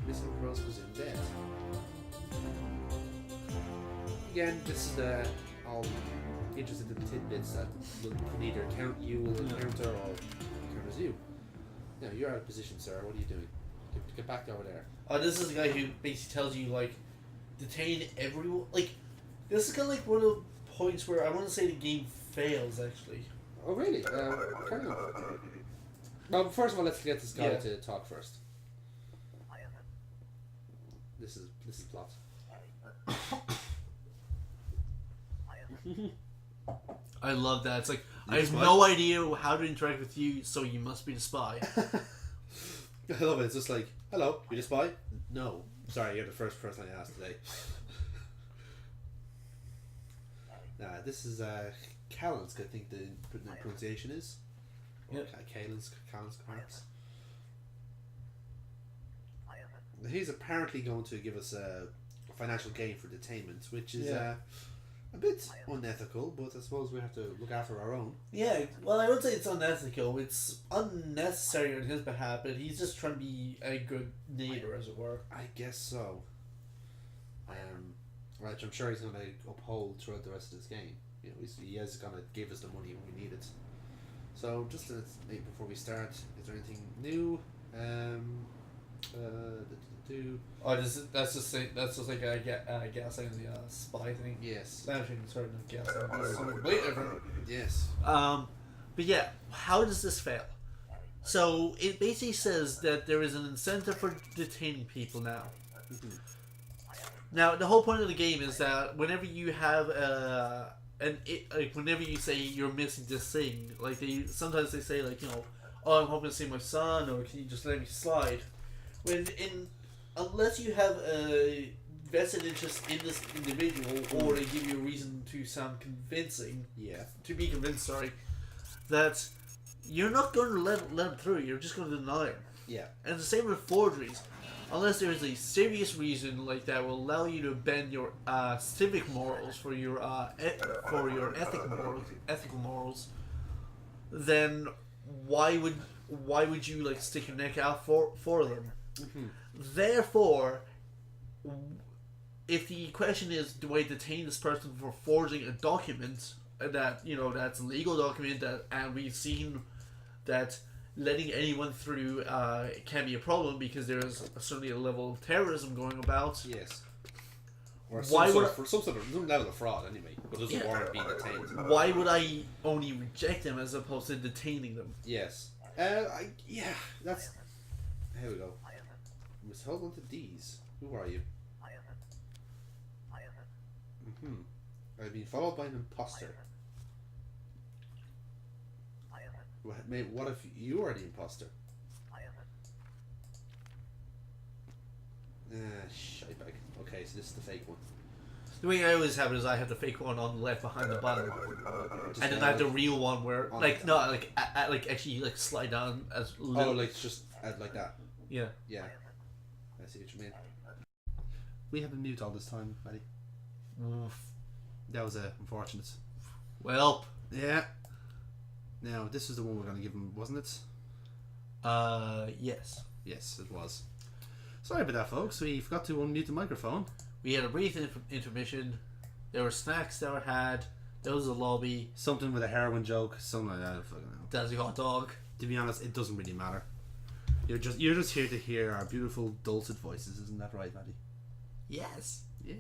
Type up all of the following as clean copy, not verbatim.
Missing Rose was in debt. Again, this is all interested in tidbits that will either count you will encounter or count as you. Now you're out of position, sir. What are you doing? Get back over there. This is the guy who basically tells you, like, detain everyone. Like, this is kind of like one of the points where I want to say the game fails, actually. Oh really? Carry on. Well, first of all, let's get this guy to talk first. This is plot. I love that. It's like, You I have spy? no idea how to interact with you, so you must be the spy. I love it. It's just like, hello, you the spy? No. Sorry, you're the first person I asked today. This is Kalinsk, I think the pronunciation is. Yep. Kalinsk, perhaps. He's apparently going to give us a financial gain for detainment, which is a bit unethical, but I suppose we have to look after our own. Yeah, well, I would say it's unethical. It's unnecessary on his behalf, but he's just trying to be a good neighbor, as it were. I guess so. Which I'm sure he's going to uphold throughout the rest of this game. You know, he is going to give us the money when we need it. So, just before we start, is there anything new? Oh, that's just like a gaslighting the spy thing. Yes. Vanishing sort of gaslighting. It's something completely different. Yes. But yeah, how does this fail? So it basically says that there is an incentive for detaining people now. Mm-hmm. Now the whole point of the game is that whenever you have whenever you say you're missing this thing, like sometimes they say, like, you know, oh, I'm hoping to see my son, or can you just let me slide? Unless you have a vested interest in this individual, or they give you a reason to sound convincing, to be convinced, that you're not going to let them through. You're just going to deny them. Yeah. And the same with forgeries. Unless there is a serious reason like that will allow you to bend your civic morals for your ethical morals, then why would you like stick your neck out for them? Mm-hmm. Therefore, if the question is, do I detain this person for forging a document that, you know, that's a legal document, and we've seen that letting anyone through can be a problem because there is certainly a level of terrorism going about. Yes. Or some level of fraud anyway, but doesn't warrant being detained. Why would I only reject them as opposed to detaining them? Yes. That's... Here we go. We must hold on to these. Who are you? I've been followed by an imposter. What if you are the imposter? Shitebag. Okay, so this is the fake one. The way I always have it is I have the fake one on the left behind the button, and then I have the real one where, actually slide down as little. Oh, like just like that. Yeah. Yeah. I see what you mean. We have been mute all this time, Maddie. Oof. That was unfortunate. Well. Yeah. Now, this is the one we're going to give him, wasn't it? Yes. Yes, it was. Sorry about that, folks. We forgot to unmute the microphone. We had a brief intermission. There were snacks that were had. There was a lobby. Something with a heroin joke. Something like that. I fucking know. There's a hot dog. To be honest, it doesn't really matter. You're just here to hear our beautiful dulcet voices, isn't that right, Maddie? Yes. Yeah.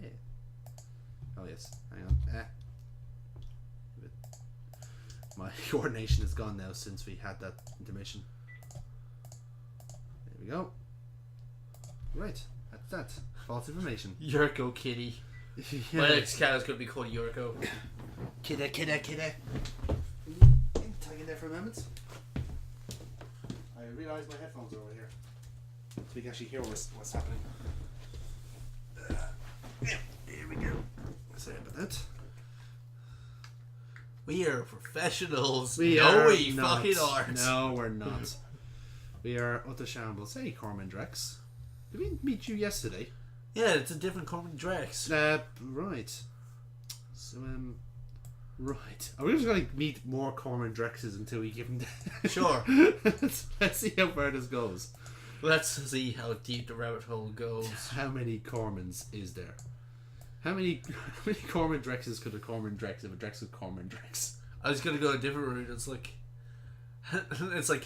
Oh yes. Hang on. My coordination is gone now since we had that intermission. There we go. Right. That's that. False information. Yurko Kitty. My next cat is going to be called Yurko. Kidda. Hang in there for a moment. I realise my headphones are over here, so we can actually hear what's happening. Here we go. Sorry about that. We are professionals. We not. Fucking aren't. No, we're not. We are utter shambles. Hey, Corman Drex. Did we meet you yesterday? Yeah, it's a different Corman Drex. Right. So, right. Are we just going to meet more Corman Drexes until we give them... Sure. Let's see how far this goes. Let's see how deep the rabbit hole goes. How many Cormans is there? How many Corman Drexes could a Corman Drex if a Drex could Corman Drex? I was gonna go a different route. It's like,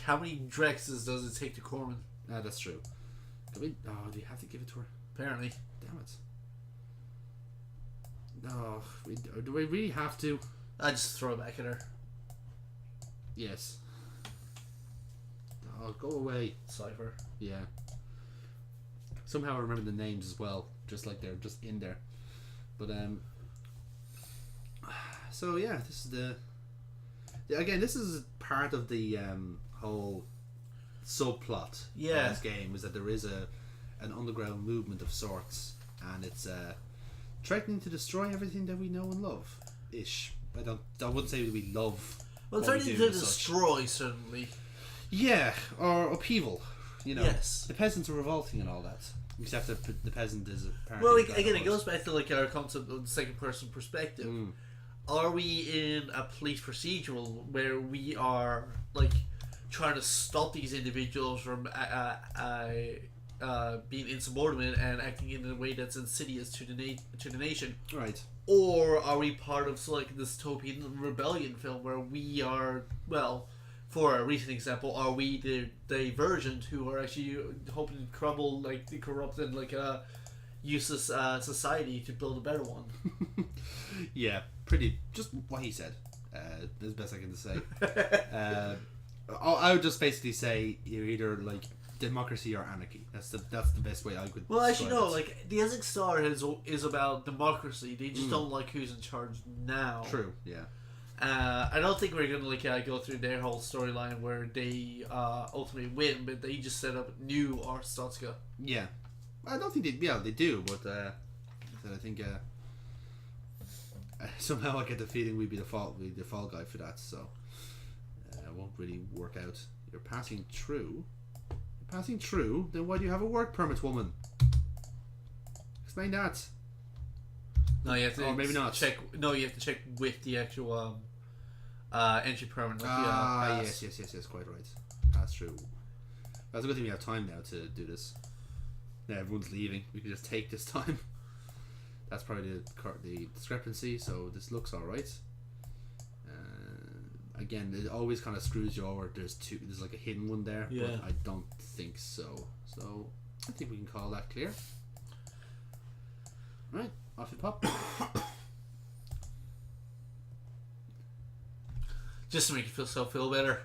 how many Drexes does it take to Corman? Ah, that's true. Do you have to give it to her? Apparently. Damn it. No, do we really have to? I just throw it back at her. Yes. Oh, go away. Cypher. Yeah. Somehow I remember the names as well, just like they're just in there. But so yeah, this is again, this is part of the whole subplot of this game, is that there is an underground movement of sorts, and it's threatening to destroy everything that we know and love. Ish. I wouldn't say we love. Well, what we threatening do to as such. destroy, certainly. Yeah, or upheaval. You know, Yes. the peasants are revolting and all that. Except that the peasant is apparently. Well, again, it goes back to like our concept of the second person perspective. Are we in a police procedural where we are like trying to stop these individuals from being insubordinate and acting in a way that's insidious to the nation? Right. Or are we part of like this dystopian rebellion film where we are, well, for a recent example, are we the divergent who are actually hoping to crumble like the corrupt and like useless society to build a better one? Yeah, pretty. Just what he said. That's the best I can say. I would just basically say you're either like democracy or anarchy. That's the best way I could. Well, as you know, it. like the Essex Star is about democracy. They just don't like who's in charge now. True. Yeah. I don't think we're gonna like go through their whole storyline where they ultimately win, but they just set up new Arstotzka. Yeah, I don't think they do, but I think somehow I get the feeling we'd be the fall guy for that, so it won't really work out. You're passing through. You're passing through. Then why do you have a work permit, woman? Explain that. No, you have to. Or maybe not. Check. No, you have to check with the actual entry permit. Like yes. Quite right. Pass through. That's a good thing we have time now to do this. Yeah, everyone's leaving. We can just take this time. That's probably the discrepancy. So this looks all right. Again, it always kind of screws you over. There's like a hidden one there, but I don't think so. So I think we can call that clear. Right, off you pop. Just to make you feel better.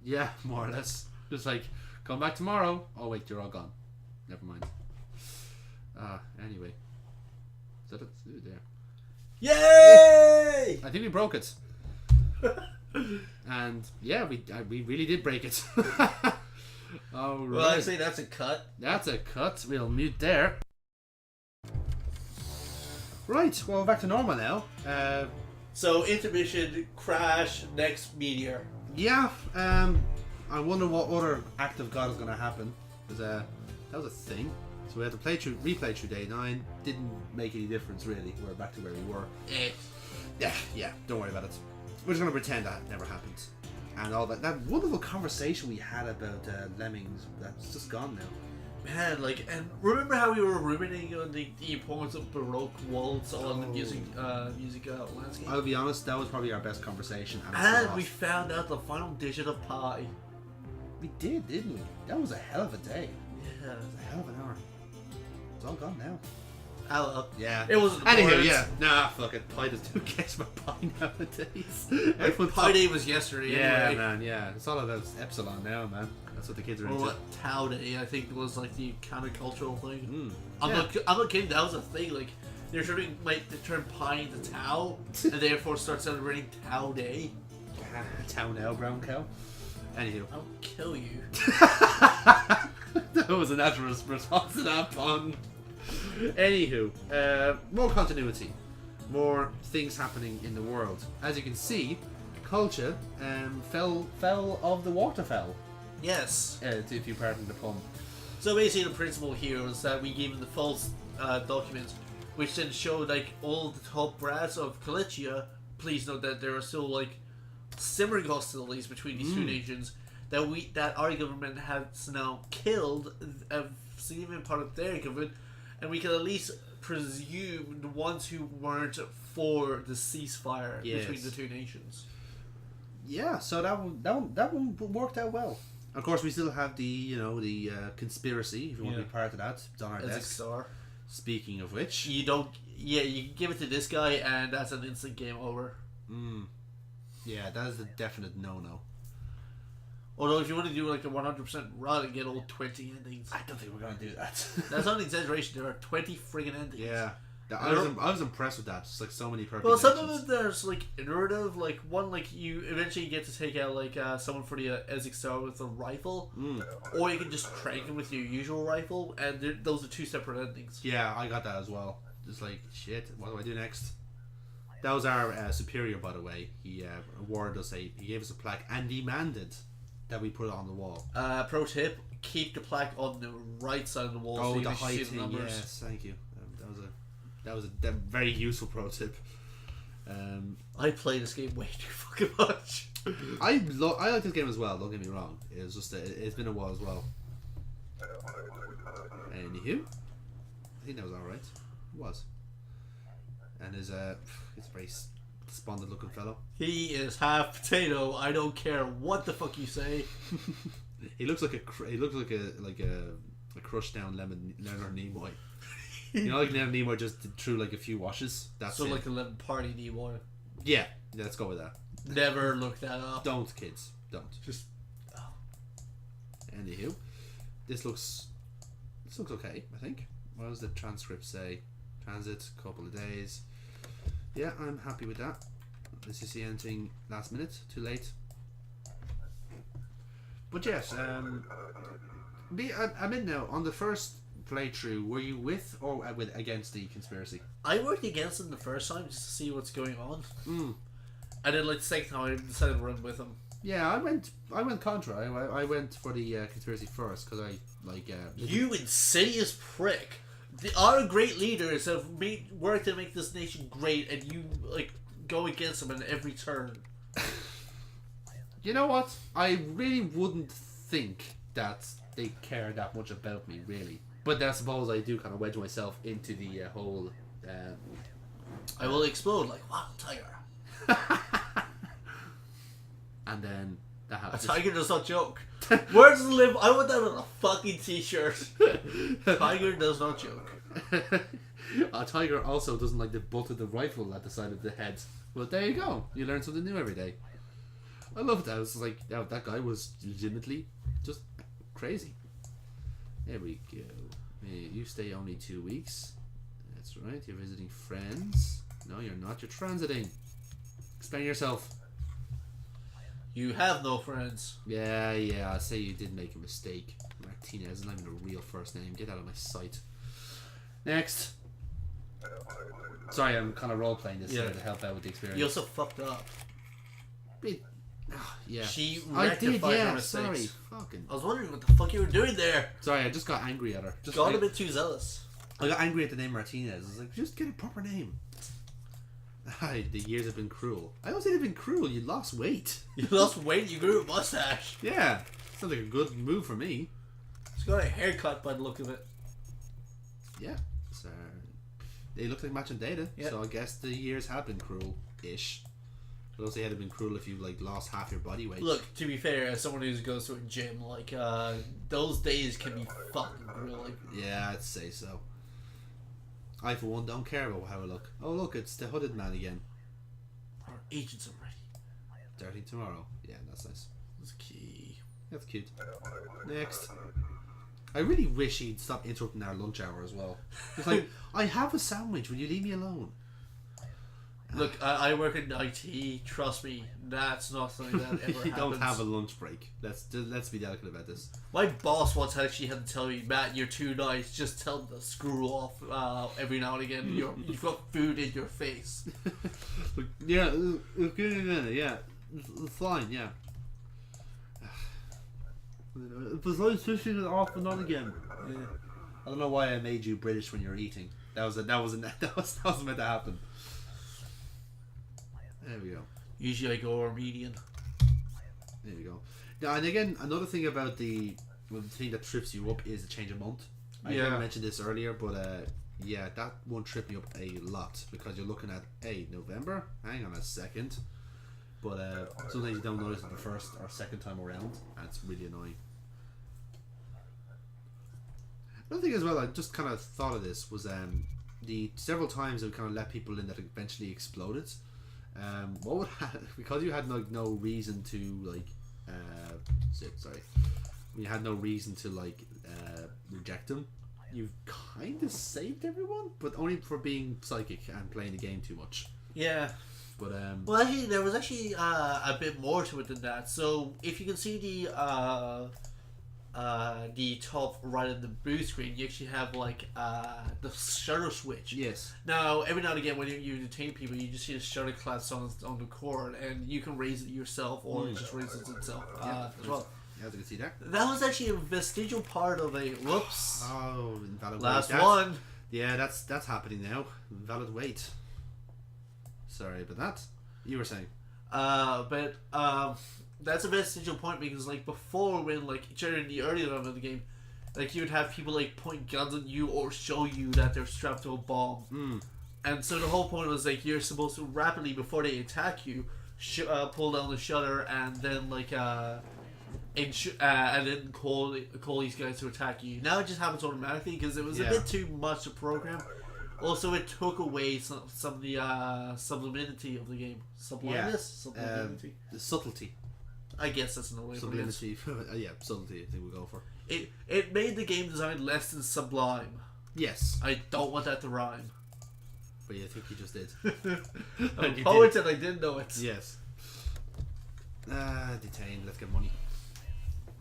Yeah, more or less. Just like, come back tomorrow. Oh wait, you're all gone. Never mind. Anyway. Is that it? There. Yay! I think we broke it. And yeah, we really did break it. All right. Well, I say that's a cut. That's a cut. We'll mute there. Right, well, back to normal now. So, intermission, crash, next meteor. Yeah, I wonder what other act of God is going to happen. Because that was a thing. So we had to replay through day 9. Didn't make any difference, really. We're back to where we were. Yeah, don't worry about it. We're just going to pretend that never happened. And all that wonderful conversation we had about lemmings, that's just gone now. Man, like, and remember how we were ruminating on the importance of Baroque waltz on the music landscape? I'll be honest, that was probably our best conversation. And we found out the final digit of pi. We did, didn't we? That was a hell of a day. Yeah. It was a hell of an hour. It's all gone now. Hello. Yeah. It wasn't the Anywho, boards. yeah. Nah, fuck it. Pi does who cares about pi nowadays? Pi day was yesterday Yeah, anyway. man, yeah. It's all about epsilon now, man. That's what the kids are Or into. what Tau Day, I think, was like the countercultural thing. I'm Yeah. not kidding, that was a thing. Like, they're trying to turn pi into Tau, and therefore start celebrating Tau Day. Tau now, brown cow. Anywho. I'll kill you. That was a natural response to that pun. Anywho, more continuity, more things happening in the world. As you can see, culture fell of the waterfell. Yes. If you pardon the pun. So basically, the principle here was that we gave them the false documents, which then showed like all the top brass of Galicia. Please note that there are still like simmering hostilities between these two nations. that our government has now killed a significant part of their government, and we can at least presume the ones who weren't for the ceasefire between the two nations. Yeah, so that one worked out well. Of course, we still have the conspiracy. If you want to be part of that, it's on our desk. Star. Speaking of which, You give it to this guy, and that's an instant game over. yeah, that is a definite no. Although, if you want to do like a 100% run and get all 20 endings, I don't think we're gonna do that. that's not an exaggeration. There are 20 friggin' endings. Yeah, I was impressed with that. Just like so many perfect. Well, some of them there's like iterative. Like one, like you eventually get to take out like someone for the Ezek Star with a rifle, or you can just crank him with your usual rifle, and those are two separate endings. Yeah, I got that as well. Just like shit, what do I do next? That was our superior, by the way. He awarded us he gave us a plaque and demanded that we put it on the wall. Pro tip: keep the plaque on the right side of the wall. Oh, so you the can see height the thing. numbers. Yes, thank you. That was a very useful pro tip. I play this game way too fucking much. I like this game as well. Don't get me wrong. It's just it's been a while as well. Anywho, I think that was all right. It was. And he's a very despondent looking fellow. He is half potato. I don't care what the fuck you say. He looks like a crushed down Leonard Nimoy. You know, like Leonard Nimoy just threw like a few washes. That's So it. like 11 party Nimoy. Yeah, let's go with that. Never look that up. Don't, kids, don't. Just Anywho, this looks okay. I think. What does the transcript say? Transit, couple of days. Yeah, I'm happy with that. Unless you see anything last minute, too late. But yes, I'm in now. On the first playthrough, were you with or against the conspiracy? I worked against him the first time just to see what's going on. Mm. And then like the second time I decided to run with him. Yeah, I went contra. I went for the conspiracy first because I like. You insidious prick! Our great leaders have worked to make this nation great, and you like go against them in every turn. You know what? I really wouldn't think that they care that much about me, really. But I suppose I do kind of wedge myself into the whole. I will explode like Wild Tiger. And then that A happens. tiger does not joke. Where does it live? I want that on a fucking t-shirt. Tiger does not joke. A tiger also doesn't like the butt of the rifle at the side of the head. Well, there you go. You learn something new every day. I love that. It's like that guy was legitimately just crazy. There we go. You stay only 2 weeks. That's right. You're visiting friends. No, you're not. You're transiting. Explain yourself. You have no friends. Yeah. I say you did make a mistake. Martinez is not even a real first name. Get out of my sight. Next. Sorry, I'm kind of role playing this to help out with the experience. You also fucked up. Yeah. She I did. rectified her Yeah. mistakes. Sorry. Fucking. I was wondering what the fuck you were doing there. Sorry, I just got angry at her. Got a bit too zealous. I got angry at the name Martinez. I was like, just get a proper name. The years have been cruel. I don't say they've been cruel. You lost weight. You lost weight, you grew a mustache. Yeah. Sounds like a good move for me. She's got a haircut by the look of it. Yeah. So they look like matching data. Yeah. So I guess the years have been cruel-ish. I don't say it'd have been cruel if you like lost half your body weight. Look, to be fair, as someone who goes to a gym, like, those days can be fucking grueling. Yeah, I'd say so. I, for one, don't care about how I look. Oh, look, it's the hooded man again. Our agents are ready. Starting tomorrow. Yeah, that's nice. That's key. That's cute. Next. I really wish he'd stop interrupting our lunch hour as well. It's like, I have a sandwich. Will you leave me alone? Look, I work in IT. Trust me, that's not something that ever You happens. don't have a lunch break. Let's be delicate about this. My boss once actually had to tell me, Matt, you're too nice. Just tell them to screw off every now and again. You've got food in your face. Yeah, it's good. Yeah, it's fine. Yeah. Besides fishing it off and on again. Yeah. I don't know why I made you British when you were eating. That was meant to happen. There we go. Usually I go Armenian. There we go. Yeah, and again, another thing about the thing that trips you up is the change of month. I Yeah. didn't mention this earlier, but yeah, that won't trip you up a lot because you're looking at November. Hang on a second, but sometimes you don't notice it the first or second time around, and it's really annoying. Another thing as well, I just kind of thought of this was the several times that we kind of let people in that eventually exploded. What would because you had no reason to like sorry, you had no reason to like reject them. You've kind of saved everyone, but only for being psychic and playing the game too much. Yeah. But Well, actually, there was actually a bit more to it than that. So, if you can see the top right of the blue screen, you actually have like the shutter switch. yes, Now, every now and again, when you detain people, you just see the shutter class on the cord, and you can raise it yourself, or it just raises itself as well. as you can see there. That was actually a vestigial part of a whoops. Oh, invalid Last weight. one. Yeah, that's happening now. Invalid weight. Sorry about that. You were saying. But that's a vestigial point because like before, when like during the early level of the game, like you would have people like point guns at you or show you that they're strapped to a bomb, and so the whole point was like you're supposed to rapidly before they attack you, pull down the shutter and then like and then call these guys to attack you. Now it just happens automatically because it was a Yeah. bit too much to program. Also, it took away some of the sublimity of the game. Sublimity. The subtlety. I guess that's another way of putting it. Sublimity. Yeah, subtlety. I think we'll go for. It made the game design less than sublime. Yes, I don't want that to rhyme. but I think you just did. I'm a You poet did. and I didn't know it. Yes. Detained. Let's get money.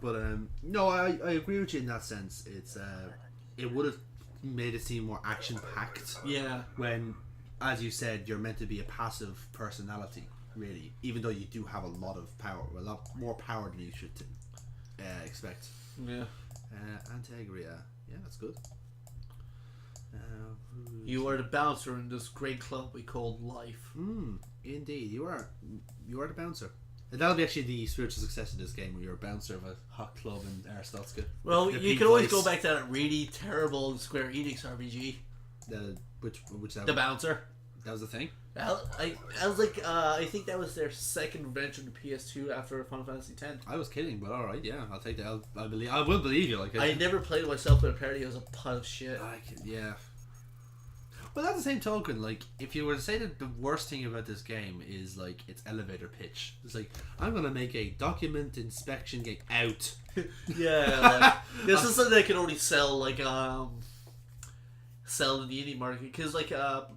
But no, I agree with you in that sense. It's it would have made it seem more action packed. Yeah. When, as you said, you're meant to be a passive personality, really. Even though you do have a lot of power, a lot more power than you should expect. Yeah. Antegria. Yeah, that's good. You are the bouncer in this great club we call life. Indeed, you are the bouncer. And that'll be actually the spiritual success of this game, where you're a bouncer of a hot club in Arstotzka. Well, The you peak can always voice. go back to that really terrible Square Enix RPG, Which The Bouncer. that was the thing. I was like, I think that was their second venture to PS2 after Final Fantasy X. I was kidding, but all right, yeah, I'll take that. I will believe you. Like I never played it myself, but apparently it was a pile of shit. yeah. But at the same token, like, if you were to say that the worst thing about this game is like its elevator pitch, it's like, I'm gonna make a document inspection game out. Yeah, like, this is something that can only sell like sell in the indie market because like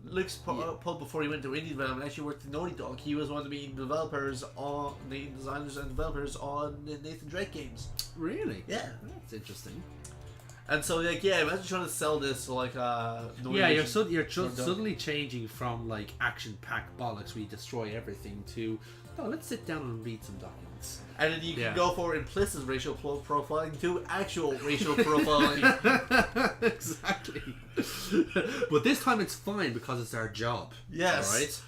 Luke's Pub before he went to indie development actually worked at Naughty Dog. He was one of the main developers on the designers and developers on the Nathan Drake games. Really? Yeah. That's interesting. And so like imagine trying to sell this to like Naughty Yeah, Dog. you're Dog. suddenly changing from like action-packed bollocks where you destroy everything to, no, let's sit down and read some documents. And then you can Yeah. go for implicit racial profiling to actual racial profiling. Exactly. But this time it's fine because it's our job. Yes. Alright?